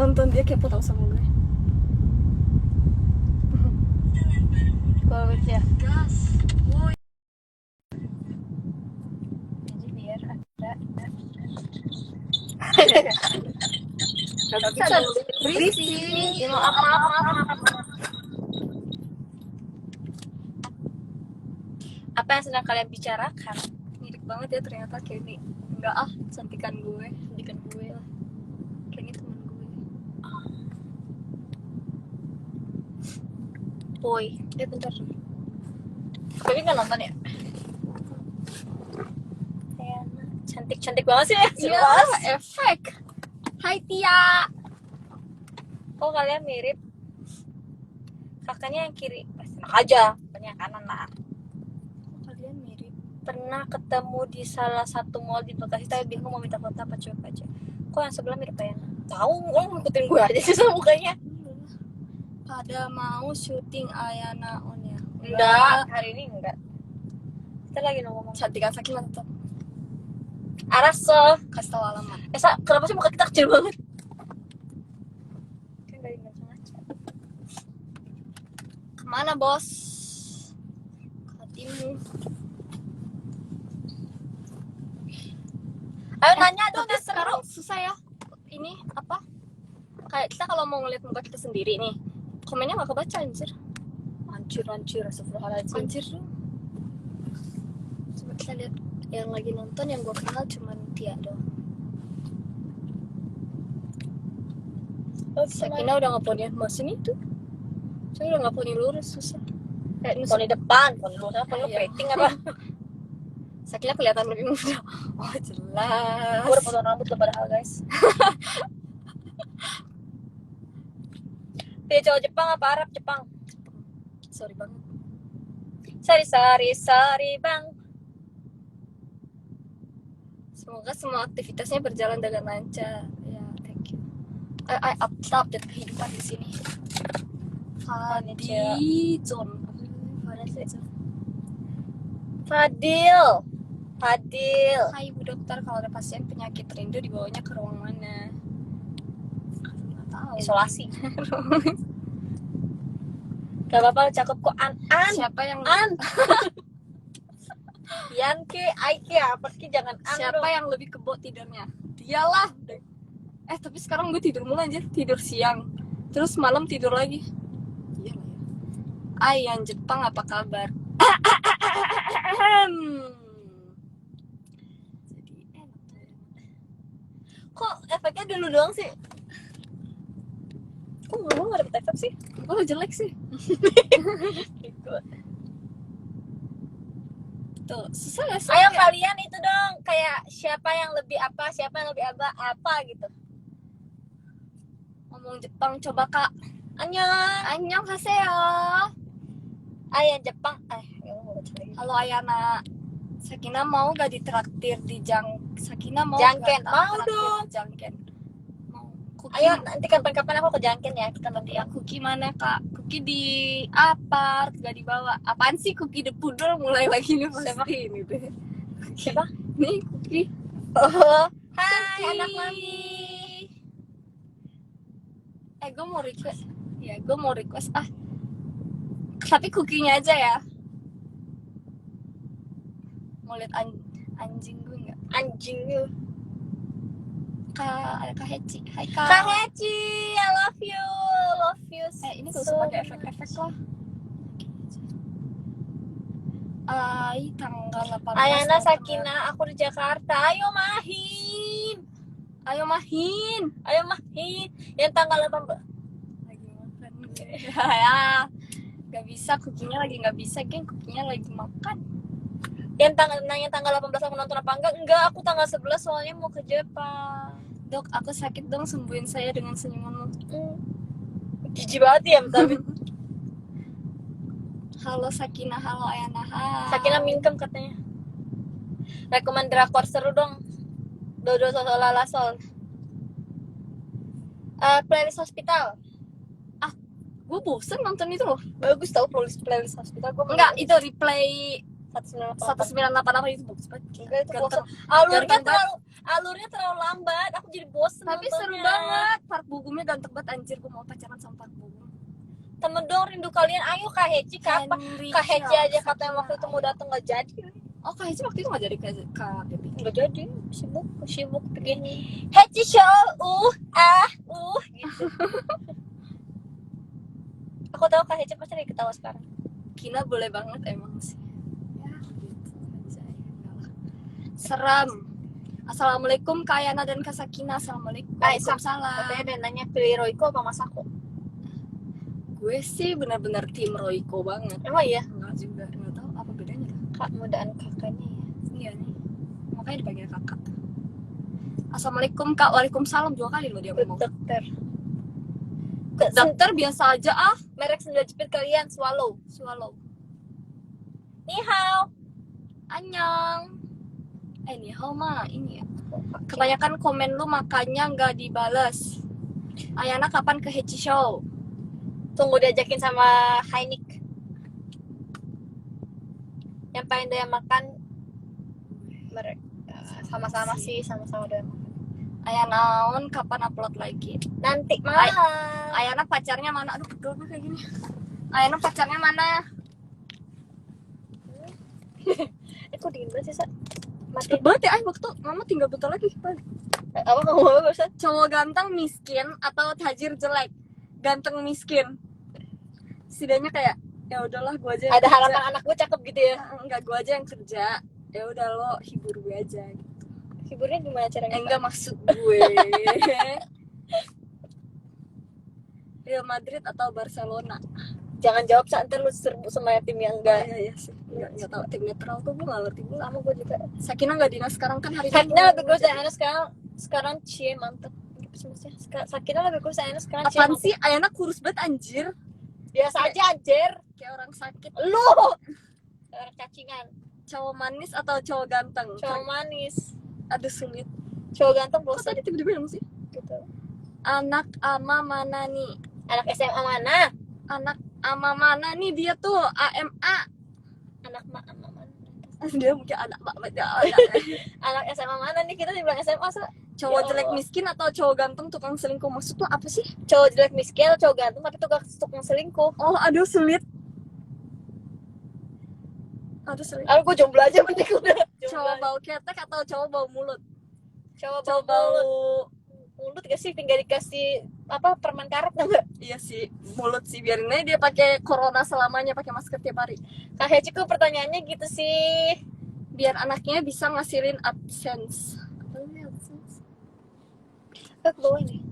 nonton, dia kepo tau sama gue. Kalau ya Gas. Woi. jadi biar ada Gak bisa berisik. ya maaf. Apa yang sedang kalian bicarakan? Mirip banget ya ternyata Kenny. Enggak ah, cantikan gue lah. Kenny teman gue. Boy, Bentar. tapi nggak nonton ya? Cantik banget sih ya. Iya, efek. Hai Tia. Oh kalian mirip. Kakaknya yang kiri, enak aja. Kakaknya yang kanan lah. Kalian mirip. Pernah ketemu di salah satu mall di Bekasi, tapi bingung mau minta foto apa cuek aja. Kok yang sebelah mirip Ayana? Tahu, lo ngikutin gue aja sih sama mukanya. Pada mau syuting Ayana on ya? Enggak, hari ini enggak. Kita lagi ngomong Cantikan Sakina tetap. Araso. Kasih tau alamat. Kenapa sih muka kita kecil banget? Kan dari ngaca-ngaca. Kemana bos? Hatimu. Ayo nanya dong, Tapi sekarang susah ya. Ini apa? Kayak kita kalau mau ngeliat muka kita sendiri nih, komennya nggak kebaca anjir. Hancur, astagfirullahaladzim. Anjir tuh. Coba kita lihat yang lagi nonton, yang gue kenal cuman Tia doang. Sakina udah nggak poni mesin itu. Saya udah nggak poni lurus, susah. Kayak Poni depan, poni lurus, poni Iya. keriting apa? Sakina kelihatan lebih muda. Oh jelas. Gue udah potong rambut loh padahal guys. Pilih cowok Jepang apa Arab? Jepang. Sorry banget. Sorry bang. Semoga semua aktivitasnya berjalan dengan lancar. Ya, thank you. I update kehidupan di sini. Fadil. Fadil. Hai Bu Dokter, kalau ada pasien penyakit rindu dibawanya ke ruang mana? Nggak tahu. Isolasi. Gak apa-apa, cakep kok. An. Siapa yang Yan ke, Ai ke, apa ki, jangan an. siapa dong. yang lebih kebo tidurnya? Dialah. Tapi sekarang gue tidur mulu anjir, tidur siang. Terus malam tidur lagi. Iya lah ya. Yang Jepang apa kabar? Jadi enak tuh ya. Kok efeknya dulu doang sih? Kok ngomong gak dapet efek sih? Oh jelek sih. Gitu. Tuh, susah gak sih? Ayo kalian itu dong, kayak siapa yang lebih apa gitu. Ngomong Jepang coba Kak. Annyeonghaseyo. Yang Jepang. Halo Ayana. Sakina mau gak ditraktir di Sakina mau Jangken. gak Mau traktir dong. di Jangken? Mau. Kuki. Ayo nanti kapan-kapan aku ke Jangken ya, kita nanti Ya, Kuki mana Kak? Kuki di apart, gak dibawa. Apaan sih Kuki the Pudel mulai lagi nih Siapa? pasti ini deh. Siapa? Nih Kuki. Oh, hai Kuki. anak mami. Gue mau request. Ya, gue mau request tapi kukinya aja ya. Mau lihat anjing gue nggak? Anjing lu. Kak Heci. Hai Kak. Kak Heci, I love you. Ini gak usah pakai efek-efek lah. Tanggal 18 Ayana November. Sakina, aku di Jakarta. Ayo mahin. Yang tanggal 18. Lagi makan. Ya. Gak bisa, kukinya lagi gak bisa, geng. Kukinya lagi makan. Yang tanggal 18 aku nonton apa enggak? Enggak, aku tanggal 11 soalnya mau ke Jepang. Dok, aku sakit dong, sembuhin saya dengan senyumanmu. Jijik banget ya, tapi Halo Sakina, halo Ayana. Hai. Sakina mingkem katanya. Rekomen drakor seru dong. Dodo Lala Sol. Playlist Hospital. Gue bosen nonton itu loh. Bagus tau playlist Hospital. Gue Enggak, itu replay 1988. 1988 itu bagus banget. Enggak itu Ganteng. bosan. Alurnya Ganteng terlalu alurnya terlalu lambat, aku jadi bosen Tapi seru nontonnya. banget. Park Bogumnya ganteng banget anjir, gue mau pacaran sama Park Bogum. Temen dong, rindu kalian, ayo Kak Heci kapan? Henry Kak Heci Chiang, aja katanya Sakina waktu itu mau datang nggak jadi. Oh, Kak Heci waktu itu gak jadi ke BBQ. Nggak jadi, sibuk bikin Heci show, gitu. Aku tahu Kak Heci pasti lagi ketawa sekarang. Kina boleh banget emang sih. Ya gitu aja. Enggak lah. Seram. Assalamualaikum Kak Yana dan Kak Sakina. Assalamualaikum. Waalaikumsalam. Katanya dia nanya pilih Royco apa Masako. Gue sih benar-benar tim Royco banget. Emang iya? Enggak juga, enggak tahu apa bedanya. Kak mudaan kakaknya ya. Iya nih. Makanya dipanggil kakak. Assalamualaikum Kak. Waalaikumsalam 2 kali loh dia Good ngomong. dokter. Dokter biasa aja ah. Merek sendal jepit kalian Swallow. Ni hao. Annyeong. Ni hao mah ini ya. Kebanyakan komen lu makanya nggak dibales. Ayana kapan ke Heci Show? Tunggu diajakin sama Heinik. Yang paling doyan makan mereka sama-sama sih, sama-sama doyan makan. Ayana on kapan upload lagi? Nanti malam. Ayana pacarnya mana? Aduh pegel gue kayak gini. Ayana pacarnya mana? Kok dingin banget sih, Sa? Cepet banget ya, waktu mama tinggal bentar lagi. Apa kamu mau barusan? Cowok ganteng miskin atau tajir jelek? Ganteng miskin. Setidaknya kayak ya udahlah gue aja. Ada harapan anak gue cakep gitu ya. Enggak, gue aja yang kerja. Ya udah lo hibur gue aja gitu. Hiburnya gimana caranya? Enggak maksud gue. Real Madrid atau Barcelona? Jangan jawab Sa, ntar lu serbu sama tim yang enggak. Iya sih. Enggak tahu tim netral tuh gue enggak ngerti gue. Sama gue juga. Sakina enggak dinas sekarang kan hari Sakina lebih kurus dari Anas sekarang cie mantep. Sakina lebih kurus dari Anas sekarang cie Apaan mantep. sih? Ayana kurus banget anjir. Biasa aja anjir. Kayak orang sakit. Lu orang cacingan. Cowok manis atau cowok ganteng? Cowok manis. Aduh sulit. Cowok ganteng Kok bosan tadi tiba-tiba bilang sih? gitu. Anak ama mana nih? Anak SMA mana? Anak ama mana nih dia tuh? AMA. Anak mana? Dia mungkin anak Anak SMA mana nih? Kita dibilang SMA Sa. cowok Ya jelek Allah. miskin atau cowok ganteng tukang selingkuh? Maksud lo apa sih? Cowok jelek miskin atau cowok ganteng tapi tukang selingkuh. Oh aduh sulit. Aduh sulit. Aku gue jomblo aja mending udah. Cowok bau ketek atau cowok bau mulut? Cowok Cowok bau bau mulut gak sih, tinggal dikasih apa permen karet enggak? iya sih mulut sih, biarin aja dia pakai corona selamanya, pakai masker tiap hari. Kak Heci kok pertanyaannya gitu sih. Biar anaknya bisa ngasilin AdSense. Apa ini AdSense? Ke bawah nih.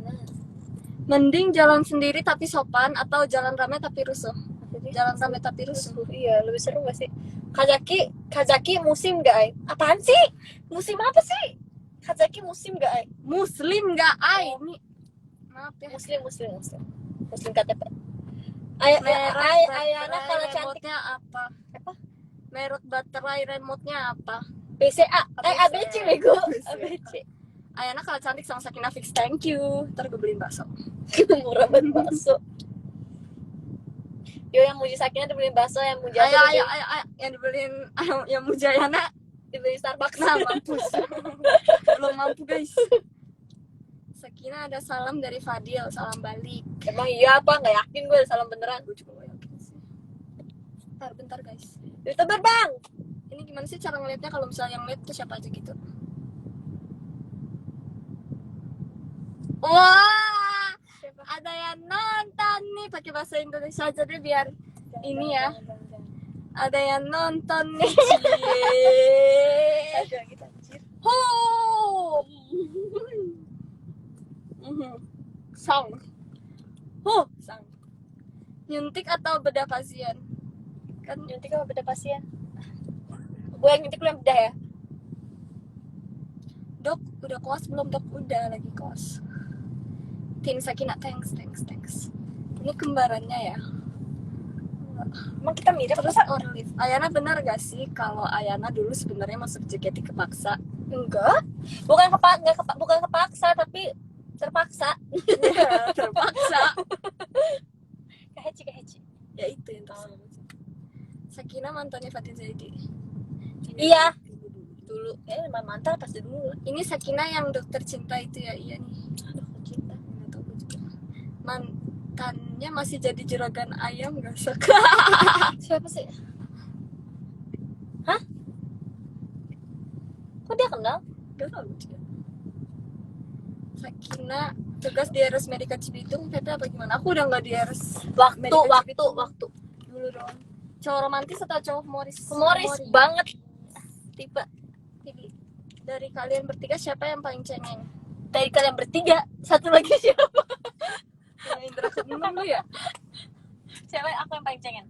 Nah, Mending jalan sendiri tapi sopan atau jalan rame tapi rusuh? Jalan rame tapi rusuh. Iya, lebih seru gak sih? Kazaki musim gak, Ay? Apaan sih? Musim apa sih? Kazaki musim gak, Ay? Muslim nggak ay? Ini maaf ya. Muslim KTP. Ayana kalau cantik remote-nya apa? apa? Merek baterai remote-nya apa? BCA. ABC bego. BCA. ABC. Ayana kalau cantik sama Sakina fix, thank you. Ntar gue beliin bakso. Murah banget bakso. Yo, yang muji Sakina dibeliin bakso, yang muji aku Ayo, yang dibeliin, yang muji Ayana dibeliin Starbucks. nah mampus. Belum mampu guys. Sakina ada salam dari Fadil, salam balik. Emang iya apa? Nggak yakin gue ada salam beneran. Gue juga gak yakin sih. Bentar guys. YouTuber bang. Ini gimana sih cara ngeliatnya, kalau misalnya yang ngeliat tuh siapa aja gitu? Wah, ada yang nonton nih, pakai bahasa Indonesia aja deh biar ini ya. Ada yang nonton nih. Ada gitu anjir. Ho. Sang. Sang. Nyuntik atau bedah pasien? Kan Nyuntik apa beda pasien? Gue yang nyuntik, lu yang bedah ya? Dok, udah koas belum dok? Udah lagi koas. Tim Sakina, thanks. Ini kembarannya ya. Emang kita mirip Terus apa? Orlif, Ayana benar gak sih kalau Ayana dulu sebenarnya masuk JKT kepaksa? Enggak. Bukan kepaksa tapi terpaksa. Terpaksa. Kak Heci. Ya itu yang tersalah. Sakina mantannya Fatin Zaidi. Iya. Dulu. Ya, mantan pasti dulu lah. Ini Sakina yang dokter cinta itu ya, iya nih. Aduh, cinta. Nggak tahu gue juga. Mantannya masih jadi juragan ayam gak sak? Siapa sih? Hah? Kok dia kenal? Gak tahu juga. Sakina tugas di RS Medika Cibitung, tapi apa gimana? Aku udah nggak di RS Waktu dulu dong. Cowok romantis atau cowok humoris? humoris banget tipe. Jadi, dari kalian bertiga siapa yang paling cengeng? Dari kalian bertiga, satu lagi siapa? Punya indra keenam lu ya? Siapa aku yang paling cengeng?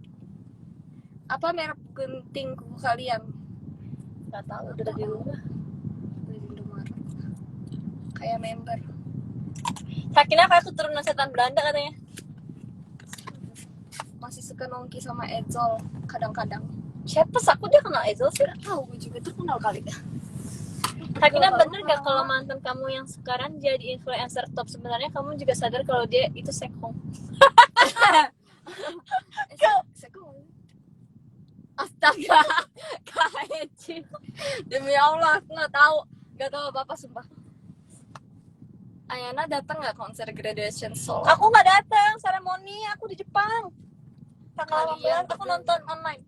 Apa merek gunting kuku kalian? Gak tahu, udah di rumah. Di Indomaret. Kayak member. Sakina kayak keturunan setan Belanda katanya. Masih suka nongki sama Edzol kadang-kadang. Siapa aku dia kenal Ezel sih? Gak tahu, gue juga terkenal kali. Sakina bener gak kalau mantan kamu yang sekarang jadi influencer top, sebenarnya kamu juga sadar kalau dia itu sekong? Astaga, KHC. Demi Allah, aku nggak tahu apa-apa sumpah. Ayana datang nggak konser graduation solo? Aku nggak datang seremoni, aku di Jepang. Tanggal Kalian 18 aku nonton online.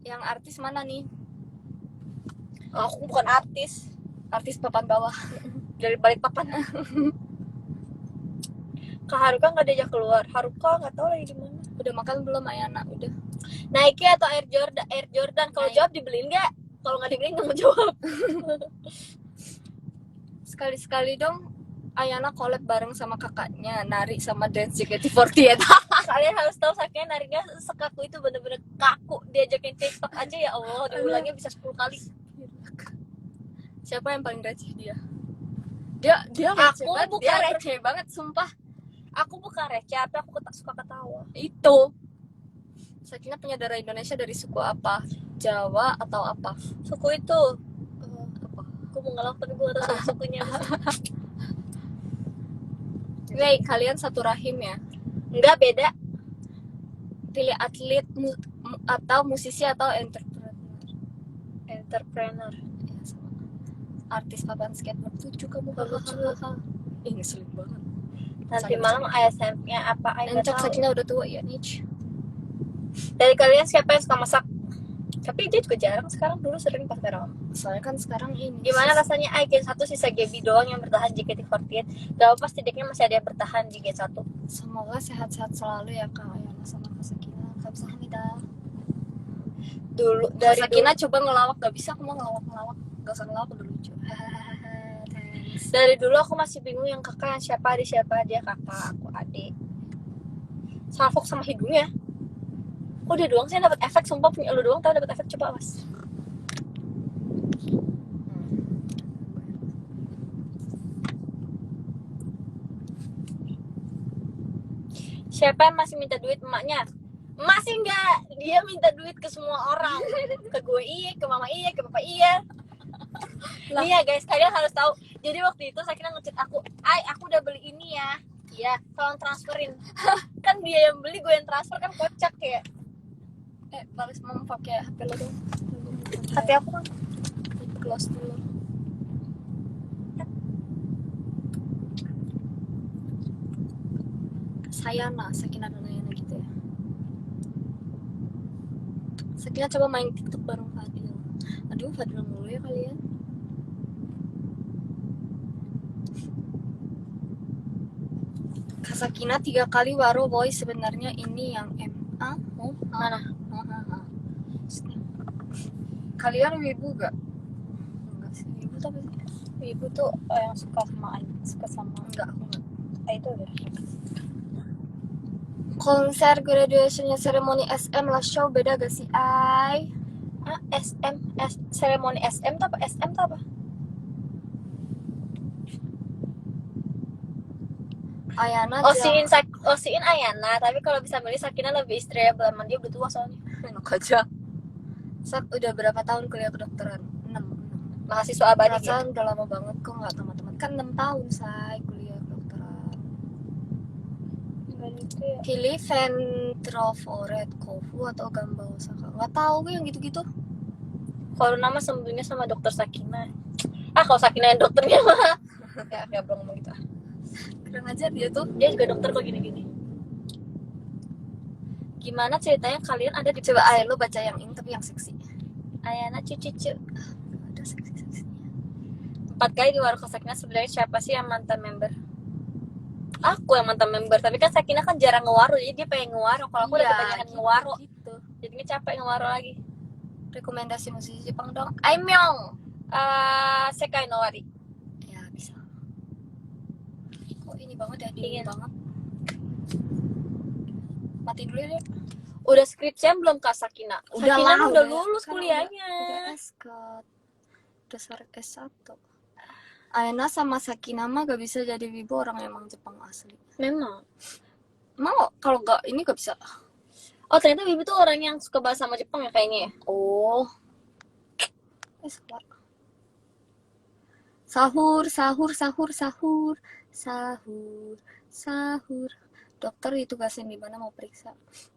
Yang artis mana nih? Aku bukan artis, Artis papan bawah. dari balik papan. Kak Haruka nggak diajak keluar. Haruka nggak tahu lagi di mana. Udah makan belum Ayana? Udah. Nike atau Air Jordan? Kalau Nike. jawab dibeliin nggak? Kalau nggak dibeliin nggak mau jawab. Sekali-sekali dong Ayana collab bareng sama kakaknya Nari sama Dance JKT48. Kalian harus tahu Sakina narinya sekaku itu, bener-bener kaku. Diajakin TikTok aja ya Allah, diulangnya bisa 10 kali. Siapa yang paling receh dia? Dia receh Aku banget. bukan Dia receh banget sumpah. Aku bukan receh, tapi aku suka ketawa. Itu Sakina punya darah Indonesia dari suku apa? Jawa atau apa? Suku itu Apa? aku mau ngelak tapi gue gak tahu sukunya apa sih. Wey, kalian satu rahim ya? Enggak, beda. Pilih atlet atau musisi atau Entrepreneur. Ya, sama. Artis papan skateboard lucu kamu. Lucu. Ih, ngeselin banget. Nanti malam ASMR-nya apa aja Encok tahu. Sakina udah tua ya, Nich. Dari kalian siapa yang suka masak? Tapi dia juga jarang sekarang, dulu sering pas bareng. Soalnya kan sekarang ini. Gimana rasanya Gen 1 sisa Gaby doang yang bertahan JKT48? Gak apa, setidaknya masih ada yang bertahan di Gen 1. Semoga sehat-sehat selalu ya Kak Ayana sama Kak Sakina. Kamsahamnida. Dulu Dari dari Sakina coba ngelawak, gak bisa aku mau ngelawak. Gak usah ngelawak, udah lucu. Thanks. dari dulu aku masih bingung yang kakak yang siapa, adik siapa. Dia kakak, aku adik. Salfok sama hidungnya. Oh dia doang sih yang dapat efek, sumpah punya lu doang tau dapat efek, coba awas. Siapa yang masih minta duit emaknya? Masih enggak, dia minta duit ke semua orang. Ke gue iya, ke mama iya, ke papa iya. Nih ya guys, kalian harus tahu. Jadi waktu itu Sakina ngechat aku, aku udah beli ini ya. Iya, tolong transferin. Kan dia yang beli, gue yang transfer, kan kocak ya. Balas mama pakai HP lo dong. Hati aku kan Close dulu. Sakina dan Ayana gitu ya. Sakina coba main TikTok bareng Fadil. Aduh, Fadil mulu ya kalian. Kak Sakina 3 kali waro boy, sebenarnya ini yang MA. mana? Kalian wibu gak? Enggak sih, wibu tapi Ibu tuh yang suka sama suka sama enggak, aku enggak. itu udah. Konser graduationnya seremoni SM lah show beda gak sih Ay? Seremoni SM tuh apa? SM tuh apa? Ayana Osiin Ayana, tapi kalau bisa milih Sakina lebih istri ya, belum dia udah tua soalnya. enak aja. Sak udah berapa tahun kuliah kedokteran? 6. Mahasiswa abadi ya. Perasaan udah lama banget kok nggak teman-teman. Kan 6 tahun say kuliah kedokteran. Gitu ya. Pilih Ventroforet, Kofu atau Gamba Osaka. Nggak tahu gue yang gitu-gitu. Corona mah sembuhnya sama dokter Sakina. Kalau Sakina yang dokternya mah ya belum ngomong gitu. Kurang ajar dia tuh. Dia juga dokter kok gini-gini. Gimana ceritanya kalian ada di Coba ayo lu baca yang ini tapi yang seksi. Ayana cucu. Ada seksi-seksinya. 4 kali di warung Sakina. Sebenarnya siapa sih yang mantan member? Aku yang mantan member, tapi kan Sakina kan jarang ngewaro, jadi dia pengen ngewaro. Kalau aku udah kebanyakan ngewaro, gitu. jadinya capek ngewaro lagi. Rekomendasi musisi Jepang dong. Aimyong. Sekai no Wari. Ya bisa. Kok ini banget ya, Ingin. dingin banget. Mati dulu ya. Udah skripsian belum Kak Sakina? Udah Sakina lah, udah lulus kan kuliahnya. Udah SK. Udah S1. Ayana sama Sakina mah gak bisa jadi wibu, orang emang Jepang asli. Memang. Mau kalau gak ini gak bisa. Oh ternyata Bibi tuh orang yang suka bahasa sama Jepang ya kayaknya ya. Oh. Sabar. Sahur. Dokter ditugasin di mana mau periksa.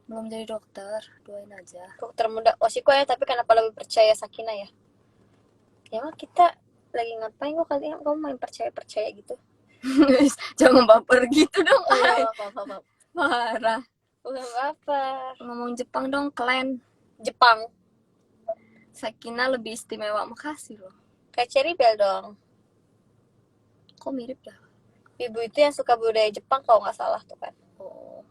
Belum jadi dokter, doain aja. Dokter muda Oshiko ya, tapi kenapa lebih percaya Sakina ya? Ya mah kita lagi ngapain kok kalian kamu main percaya gitu? Jangan baper gitu dong. Oh ya, maaf. Parah. Bukan apa. Ngomong Jepang dong, klan. Jepang. Sakina lebih istimewa. Makasih loh. Kayak Cherry Bell dong. Kok mirip dah? Ibu itu yang suka budaya Jepang kalau nggak salah tuh kan. Oh.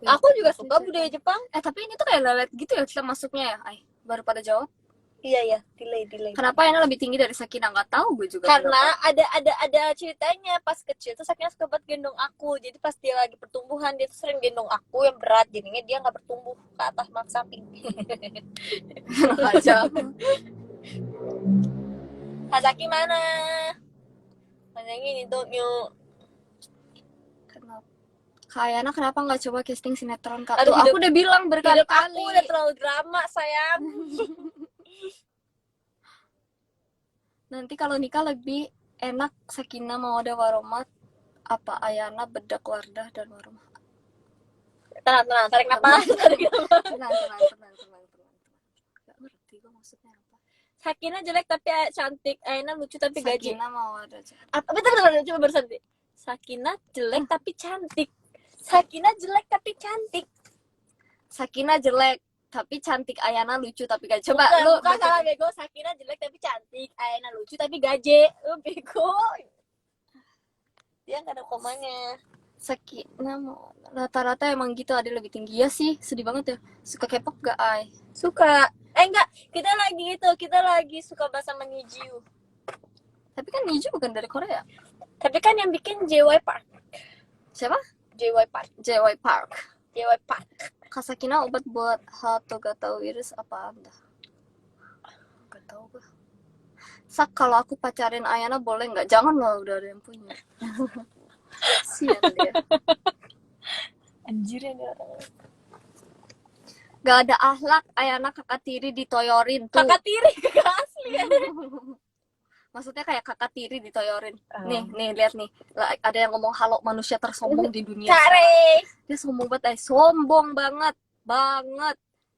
Aku juga suka budaya Jepang. Tapi ini tuh kayak lelet gitu ya kita masuknya ya. Ay, baru pada jawab. Iya, delay. Kenapa Yana lebih tinggi dari Sakina? Nggak tahu gue juga. Karena ada ceritanya pas kecil tuh Sakina suka banget gendong aku. Jadi pas dia lagi pertumbuhan dia tuh sering gendong aku yang berat. Jadinya dia nggak bertumbuh ke atas mak samping. Aja. Hazaki mana? Manangin itu new. Kenapa? Kayana kenapa nggak coba casting sinetron Kak? Aduh, Tuh, aku udah bilang Hidup berkali-kali. aku udah terlalu drama sayang. Nanti kalau nikah lebih enak Sakina mau ada waromat apa Ayana bedak Wardah dan waromat. Tenang, tarik napas. Tenang. Gak ngerti gue maksudnya apa. Sakina jelek tapi cantik, Aina lucu tapi gaji. Sakina mau ada Apa? Bentar, coba bersantai. Sakina jelek tapi cantik. Sakina jelek tapi cantik. Sakina jelek tapi cantik, Ayana lucu tapi gak. Coba bukan, lu bukan salah bego. Sakina jelek tapi cantik, Aina lucu tapi gaje. Lu bego. Dia nggak ada komanya. Sakina mau rata-rata emang gitu, ada lebih tinggi ya sih. Sedih banget ya. Suka K-pop gak Ay? Suka. Enggak, kita lagi suka bahasa Niju. Tapi kan Niju bukan dari Korea. Tapi kan yang bikin JY Park. Siapa? JY Park. JY Park. Kak Sakina obat buat Hatogata virus apa anda? Gak tau gue. Sak, kalau aku pacarin Ayana boleh nggak? Jangan lah, udah ada yang punya. Sian dia. Anjir ini orang. Gak ada akhlak, Ayana kakak tiri ditoyorin tuh. Kakak tiri, kakak asli. Maksudnya kayak kakak tiri ditoyorin. Nih lihat nih. Ada yang ngomong halo manusia tersombong di dunia. Cari. Dia sombong banget, sombong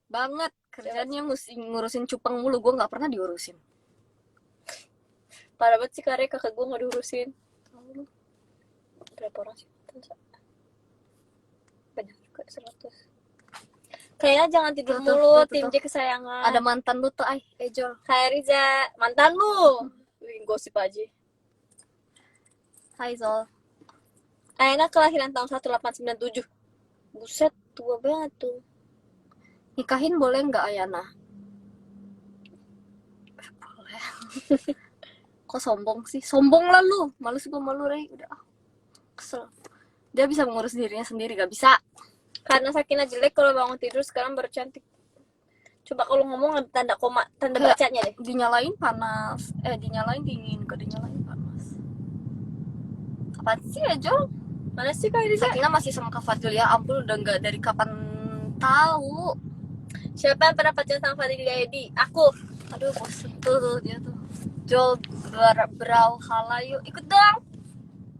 banget. Kerjanya mesti ngurusin cupang mulu, gue nggak pernah diurusin. Parah banget sih Kare, kakak gue nggak diurusin. Berapa orang sih? Banyak juga, 100. Kayaknya jangan tidur mulu, tim J kesayangan. Ada mantan lu tuh, Ejol. Hai Riza, mantan lu. Gosip aja. Hai Zol. Aina kelahiran tahun 1897. Buset, tua banget tuh. Nikahin boleh nggak Ayana? Boleh. Kok sombong sih? Sombong lah lu. Males gue malu, Rey. Udah. Kesel. Dia bisa mengurus dirinya sendiri, gak bisa. Karena Sakina jelek, kalau bangun tidur sekarang baru cantik. Coba kalau ngomong tanda koma, tanda Kayak bacanya deh. Dinyalain panas. Dinyalain dingin. Dinyalain panas. Apaan sih ya, Jol? Mana sih Kak Riza? Sakina masih sama Kak Fadil ya. Ampun, udah nggak dari kapan tahu. Siapa yang pernah pacaran sama Fadil Gaedi? Aku. Aduh, bosen tuh dia tuh. Jol Brawhala yuk. Ikut dong.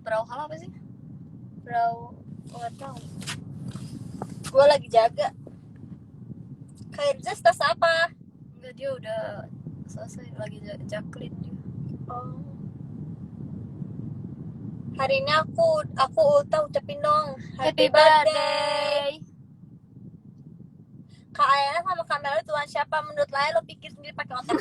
Brawhala apa sih? Nggak tahu. Gue lagi jaga. Kak Riza stas apa? Enggak, dia udah selesai lagi Jacqueline dia. Oh. Hari ini aku ucapin dong Happy birthday. Kak Ayana sama Kak Melo Tuhan siapa? Menurut Laya lo pikir sendiri pakai otak.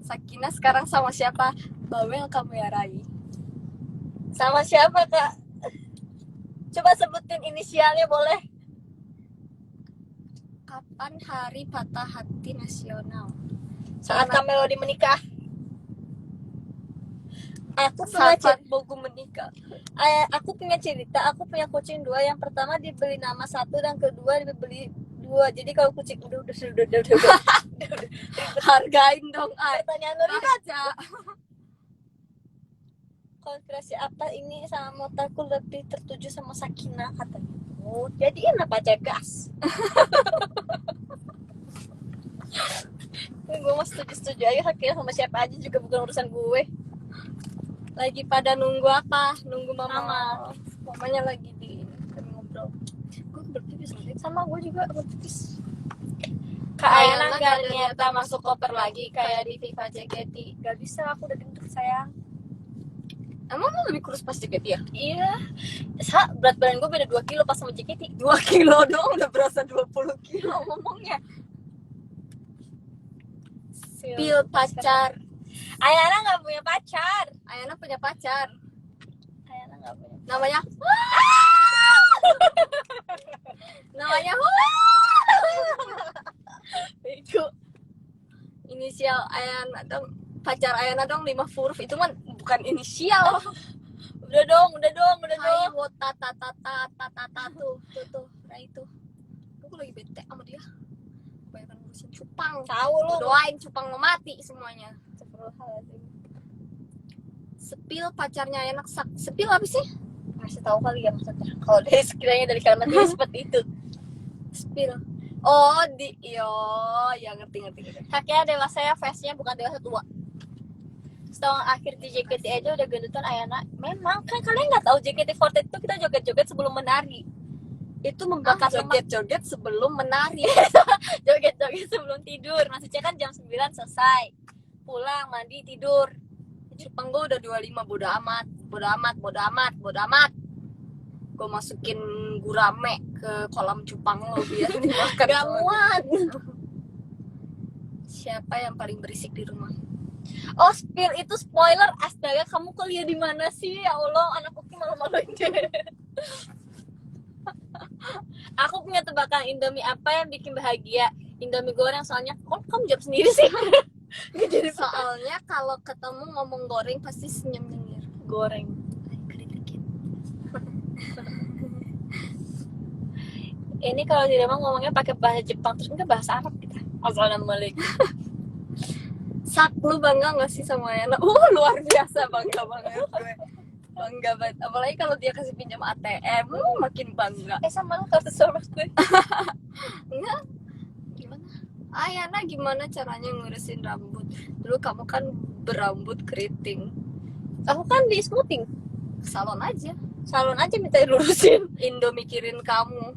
Sakina sekarang sama siapa? Bawel kamu ya, Rai. Sama siapa Kak? Coba sebutin inisialnya boleh. Kapan hari patah hati nasional? Saat Kak Melody menikah. Aku punya Saat Bogu menikah. aku punya cerita. Aku punya kucing 2. Yang pertama dibeli nama 1 dan kedua dibeli 2. Jadi kalau kucing udah. Hargain dong, Ay. Pertanyaan lo nih, Baca. konspirasi apa ini sama motorku lebih tertuju sama Sakina katanya. Oh, jadiin apa aja gas. Gue mau setuju aja Sakina sama siapa aja juga bukan urusan gue. Lagi pada nunggu apa? Nunggu Mama. Mamanya lagi di ngobrol. Gue berpipis lagi. Sama gue juga berpipis. Kak Ayana gak ternyata masuk koper lagi kayak di FIFA JKT. Gak bisa, aku udah gendut sayang. Emang lo lebih kurus pas JKT ya? Iya. Berat badan gue beda 2 kilo pas sama JKT. 2 kilo dong, udah berasa 20 kilo ngomongnya. Pil pacar. Ayana gak punya pacar. Ayana punya pacar. Ayana gak punya. Namanya namanya itu inisial Ayana dong, pacar Ayana dong 5 huruf itu mah bukan inisial. Udah dong. Hai wota tata tuh nah itu aku lagi bete sama dia, kebanyakan ngurusin cupang. Tahu lu. Doain cupang mau mati semuanya. Astagfirullahaladzim. Sepil pacarnya enak sepil apa sih? Masih tahu kali ya maksudnya. Kalau dari sekiranya dari kalimat ini seperti itu. Sepil. Oh ya ngerti. Kakeknya dewasa ya, face-nya bukan dewasa tua. Setahun akhir di JKT aja udah gendutan Ayana. Memang kan kalian nggak tahu JKT48 itu kita joget-joget sebelum menari. Itu membakar lemak. Joget-joget sebelum menari. Joget-joget sebelum tidur. Maksudnya kan jam 9 selesai. Pulang, mandi, tidur. Cupang gue udah 25, bodo amat. Gue masukin gurame ke kolam cupang lo biar dimakan. Gak muat. Siapa yang paling berisik di rumah? Oh, spill itu spoiler. Astaga, kamu kuliah di mana sih? Ya Allah, anak Uki malu-maluin deh. Aku punya tebakan Indomie apa yang bikin bahagia? Indomie goreng, soalnya kok kamu jawab sendiri sih? Jadi soalnya kalau ketemu ngomong goreng pasti senyum-nyengir. Goreng. Ini kalau di rumah ngomongnya pakai bahasa Jepang terus enggak bahasa Arab kita. Assalamualaikum. Sak, lu bangga gak sih sama Ayana? Luar biasa bangga banget gue. Bangga banget. Apalagi kalau dia kasih pinjam ATM, makin bangga. Sama lu kartu Starbucks gue. Enggak. Gimana? Ayana gimana caranya ngurusin rambut? Dulu kamu kan berambut keriting. Aku kan di smoothing. Salon aja Minta dilurusin. Indo mikirin kamu.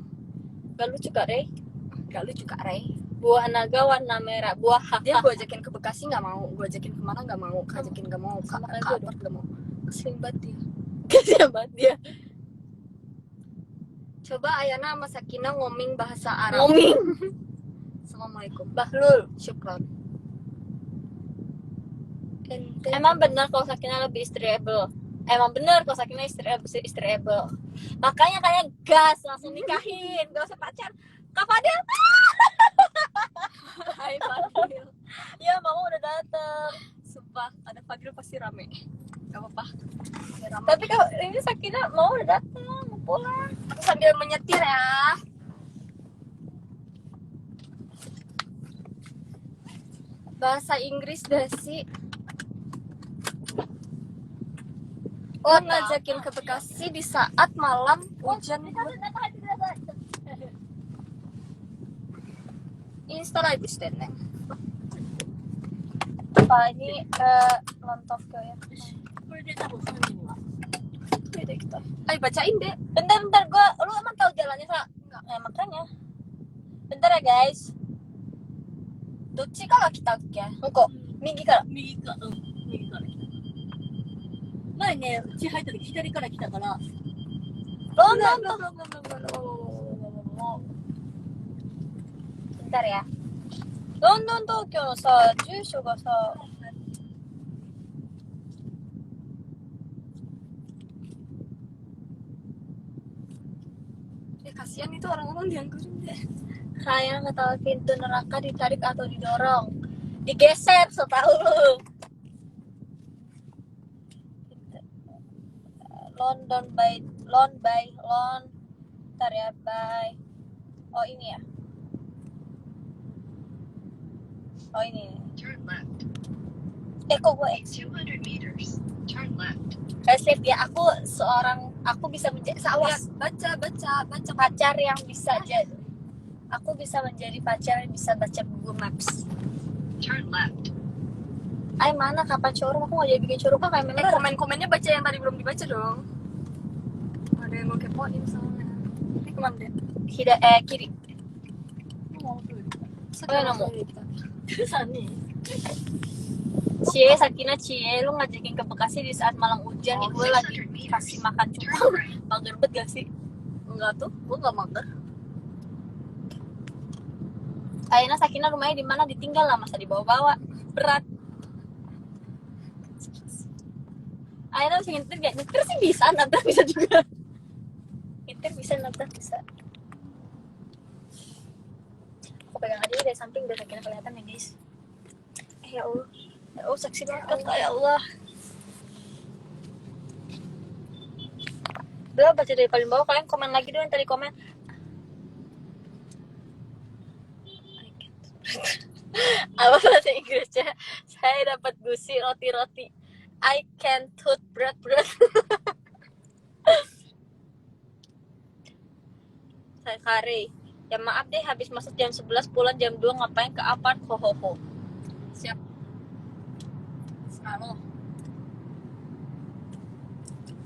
Gak lucu Kak Rey. Buah naga warna merah. Buah dia gue ajakin ke Bekasi nggak mau, gue ajakin kemana nggak mau, ajakin nggak mau, ke Albert nggak mau. Keselin banget dia. Kasihan banget dia. Coba Ayana sama Sakina ngoming bahasa Arab. Ngoming. Assalamualaikum. Bahlul. Syukran. Emang benar kalau Sakina lebih istriable. Makanya kalian gas langsung nikahin, gak usah pacar. Kak Fadil. Hai Fadil. Ya mama udah dateng. Sumpah ada Fadil pasti rame. Gak apa-apa. Tapi kalau ini Sakina mau udah dateng, mau pulang. Sambil menyetir ya. Bahasa Inggris dah sih. Ngajakin ke Bekasi di saat malam hujan. Install aja stand Apa ini nonton ke ya? Beda kita. Ayo bacain deh. Bentar, lu emang tahu jalannya, Sa? Enggak. Nah, makanya. Bentar ya, guys. どっちから来たっけ？向こう。右から。右から来た。前ね、うち入った時左から来たから、ロンドンと。bentar ya. ロンドン東京のさ、住所がさ、kasihan itu orang-orang dianggurin deh. kayak nggak tahu pintu neraka ditarik atau didorong. Digeser, setahu lu. London by. Bentar ya, by. Oh ini ya. Oh ini. Turn left. Kok gue 200 meters. Turn left. guys lihat ya, aku bisa menjadi awas Baca. pacar yang bisa jadi. Aku bisa menjadi pacar yang bisa baca Google Maps. Turn left. Ay mana kapan showroom? Aku nggak jadi bikin showroom kan kayak memang. Komen-komennya baca yang tadi belum dibaca dong. Ada yang mau kepoin soalnya. Ini kemana deh? Kiri. Sekarang nemu. terus nih. Sakina, lu ngajakin ke Bekasi di saat malam hujan nih, gue lagi kasih makan cupang. Mager banget gak sih? Enggak tuh, gue nggak mager. Ayana Sakina rumahnya di mana? Ditinggal lah, masa dibawa-bawa. Berat. Ayana bisa nyetir gak? Nyetir sih bisa, nabrak bisa juga. Nyetir bisa, nabrak bisa. Aku pegang aja dari samping biar Sakina kelihatan ya guys. Ya Allah. Ya Allah, seksi banget ya Allah. Udah baca dari paling bawah, kalian komen lagi dong yang tadi komen. Apa bahasa Inggrisnya? Saya dapat gusi roti-roti. I can toot bread. Saya kare. Ya maaf deh, habis masuk jam 11 pulang jam 2 ngapain ke apart ho. Siap. Selalu.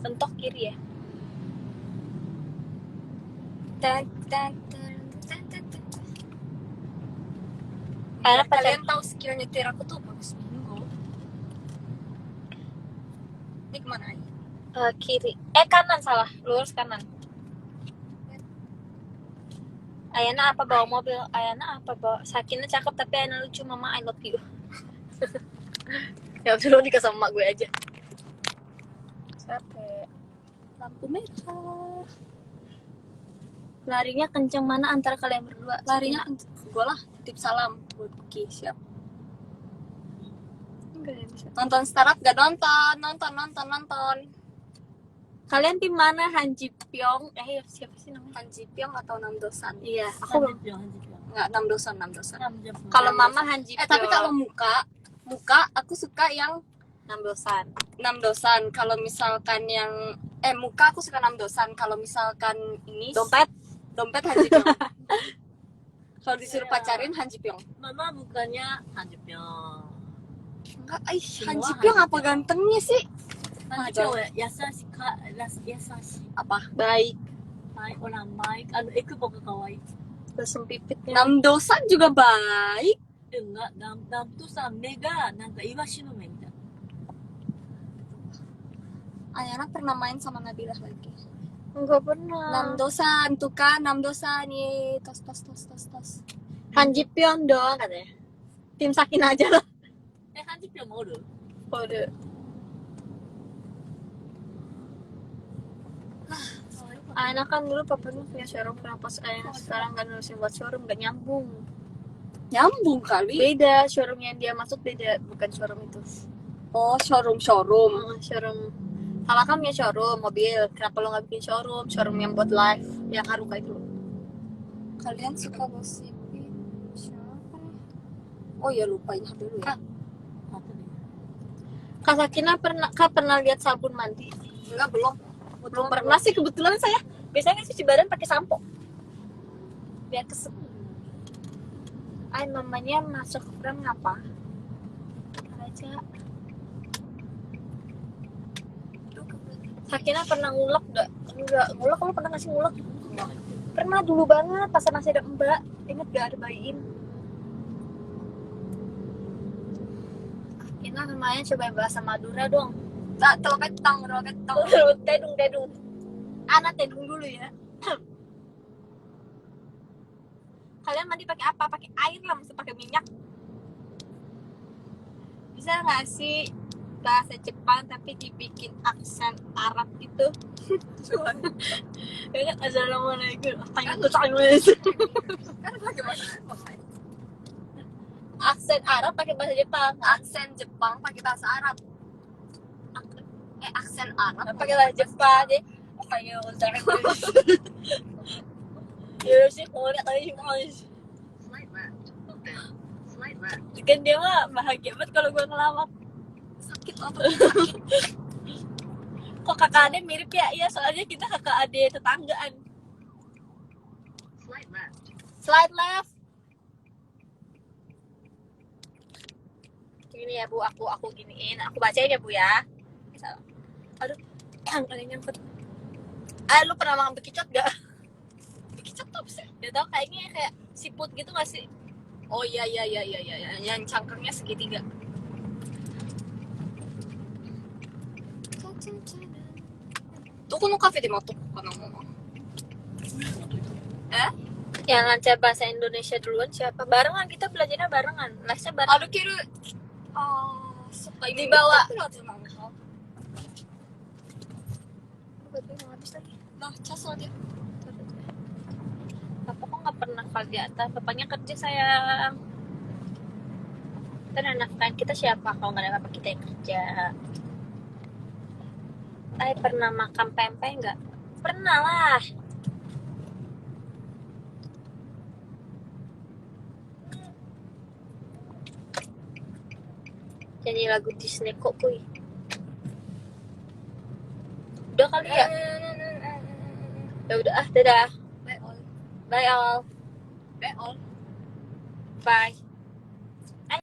Bentok kiri ya. Karena Kalian tahu skill nyetir aku tuh bagus minggu. Ini kemana aja? Kiri. Kanan salah, lurus kanan. Ayana apa bawa mobil? Ayana apa bawa? Sakina cakep tapi Ayana lucu, mama I love you. Ya udah lo nikah sama mak gue aja. Capek. Lampu merah. Larinya kenceng mana antara kalian berdua? Larinya gue lah. Titip salam buat Kuki, siap. Enggak ya bisa. Nonton startup gak nonton. Kalian tim mana? Han Ji Pyong? Siapa sih namanya? Han Ji Pyong atau Nam Dosan? Iya, aku belum. Enggak, Nam Dosan. Kalau mama Han Ji Pyong. Tapi kalau muka aku suka yang Nam Dosan. Nam Dosan. Kalau misalkan yang muka aku suka Nam Dosan. Kalau misalkan ini Dompet Han Ji Pyong. Kalau disuruh pacarin Han Ji Pyong. Mama bukannya Hanjepyeong. Enggak, Han Ji Pyong apa gantengnya sih? Hanjepyeong yasashi Apa? baik. baik, orang baik. Ekubo ga kawaii. Lesung pipitnya. Nam Dosan juga baik. Enggak, nam tuh sa me ga nanka iwashi no meみたいな. Ayana pernah main sama Nabilah lagi. Enggak pernah. Nam Dosan tuh kan, Nam Dosan nih, tos. Han Ji Pyong dong katanya. Tim Sakina aja lah. Hanjepyeong mau dulu. Kode. Anak kan dulu papanya punya showroom, kenapa sekarang nggak nulisin buat showroom? Nggak nyambung. Nyambung kali. Beda, showroom yang dia maksud beda, bukan showroom itu. Oh, showroom. Showroom. Salah kan punya showroom mobil, kenapa lo nggak bikin showroom yang buat live, yang Haruka itu? Kalian suka gosipin siapa? Oh ya, lupain dulu ya. Apa nih? Kak Sakina pernah lihat sabun mandi? Enggak, belum Pernah sih kebetulan saya. Biasanya cuci badan pakai sampo. Biar Ay, mamanya masuk ke frame ngapa? Aja. Sakina pernah ngulek gak? Enggak, ngulek, kamu pernah ngasih ngulek? Pernah dulu banget, pas masih ada mbak. Ingat gak ada bayiin? Kita lumayan coba bahasa Madura dong. Telo ketong. Tedung. Ana tedung dulu ya. Kalian mandi pakai apa? Pakai air lah, mesti pakai minyak. Bisa nggak sih bahasa Jepang tapi dibikin aksen Arab gitu? Ingat assalamualaikum. Kan pakai bahasa Jepang. Aksen Arab pakai bahasa Jepang. Aksen Jepang pakai bahasa Arab. Aksen Arab Pakai bahasa Jepang deh. Kayak ya sih, mau lihat tadi mas. Slight left. Then slight left. Kan dia mah bahagia banget kalau gue ngelawak. sakit apa? Kok kakak ade mirip ya? Iya, soalnya kita kakak ade tetanggaan. Slight left. Slide left. Gini ya Bu, aku giniin. Aku bacain ya Bu ya. Salah. Aduh, ada yang nyangkut. Lu pernah makan bekicot gak? Bekicot tuh apa sih? Dia tau kayaknya kayak siput gitu gak sih? Oh iya. Yang cangkangnya segitiga. Toko no kafe de matok kana mo. Yang lancar bahasa Indonesia duluan siapa? Barengan, kita belajarnya barengan. Lesnya barengan. Arukeru. Suka Di bawah. Habis lagi. Nah, cas lagi. Papa kok nggak pernah kegiatan? Bapaknya kerja sayang. Kita nafkahin kita siapa kalau nggak ada bapak kita yang kerja? Pernah makan pempek nggak? Pernah lah. Nyanyi lagu Disney kok kuy. Udah kali ya? Ya udah dadah. Bye all. Bye all. Bye all. Bye.